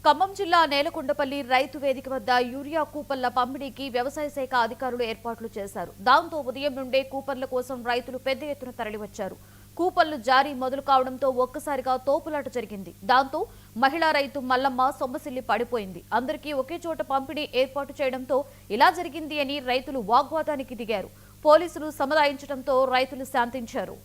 ఖమ్మం జిల్లా నేలకొండపల్లి రైతు వేదిక వద్ద యూరియా కూపన్ల పంపిణీకి వ్యవసాయ శాఖ అధికారులు ఏర్పాట్లు చేశారు. దాంతో ఉదయం నుండే కూపన్ల కోసం రైతులు పెద్ద ఎత్తున తరలివచ్చారు. కూపన్లు జారీ మొదలు కావడంతో ఒక్కసారిగా తోపులాట జరిగింది. దాంతో మహిళా రైతు మల్లమ్మ సొమ్మసిల్లి పడిపోయింది. అందరికీ ఒకే చోట పంపిణీ ఏర్పాటు చేయడంతో ఇలా జరిగింది అని రైతులు వాగ్వాదానికి దిగారు. పోలీసులు సముదాయించడంతో రైతులు శాంతించారు.